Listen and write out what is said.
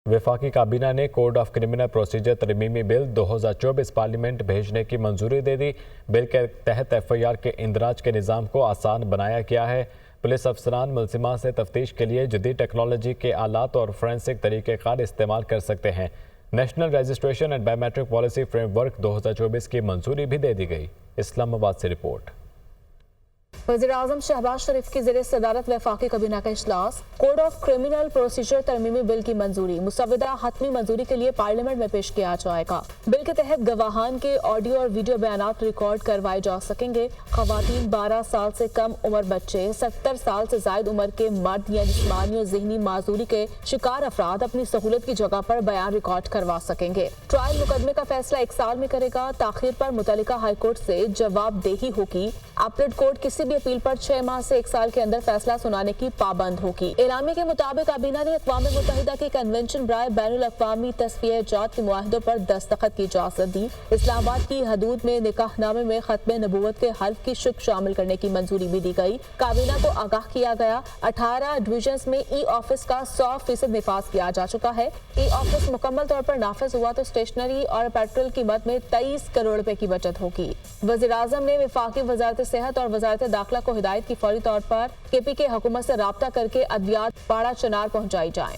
وفاقی کابینہ نے کوڈ آف کرمنل پروسیجر ترمیمی بل 2024 پارلیمنٹ بھیجنے کی منظوری دے دی۔ بل کے تحت FIR کے اندراج کے نظام کو آسان بنایا گیا ہے۔ پولیس افسران ملزمان سے تفتیش کے لیے جدید ٹیکنالوجی کے آلات اور فورینسک طریقہ کار استعمال کر سکتے ہیں۔ National registration and biometric policy framework 2024 کی منظوری بھی دے دی گئی۔ اسلام آباد سے رپورٹ۔ وزیراعظم شہباز شریف کی زیر صدارت وفاقی کابینہ کا اجلاس۔ کوڈ آف کرمنل پروسیجر ترمیمی بل کی منظوری مسودہ حتمی منظوری کے لیے پارلیمنٹ میں پیش کیا جائے گا۔ بل کے تحت گواہان کے آڈیو اور ویڈیو بیانات ریکارڈ کروائے جا سکیں گے۔ خواتین، 12 سال سے کم عمر بچے، 70 سال سے زائد عمر کے مرد یا جسمانی اور ذہنی معذوری کے شکار افراد اپنی سہولت کی جگہ پر بیان ریکارڈ کروا سکیں گے۔ ٹرائل مقدمے کا فیصلہ 1 سال میں کرے گا۔ تاخیر پر متعلقہ ہائی کورٹ سے جواب دہی ہوگی۔ اپیلیٹ کورٹ کسی بھی اپیل پر 6 ماہ سے 1 سال کے اندر فیصلہ سنانے کی پابند ہوگی۔ اعلامیے کے مطابق کابینہ نے اقوام متحدہ کے کنونشن برائے بین الاقوامی تصفیہ جات کے معاہدوں پر دستخط کی اجازت دی۔ اسلام آباد کی حدود میں نکاح نامے میں ختم نبوت کے حلف کی شق شامل کرنے کی منظوری بھی دی گئی۔ کابینہ کو آگاہ کیا گیا 18 ڈویژنز میں ای آفس کا 100% نفاذ کیا جا چکا ہے۔ ای آفس مکمل طور پر نافذ ہوا تو اسٹیشنری اور پیٹرول قیمت میں 23 کروڑ روپے کی بچت ہوگی۔ وزیر اعظم نے وفاقی وزارت صحت اور وزارت داخلہ کو ہدایت کی فوری طور پر KP کے حکومت سے رابطہ کر کے ادویات باڑہ چنار پہنچائی جائیں۔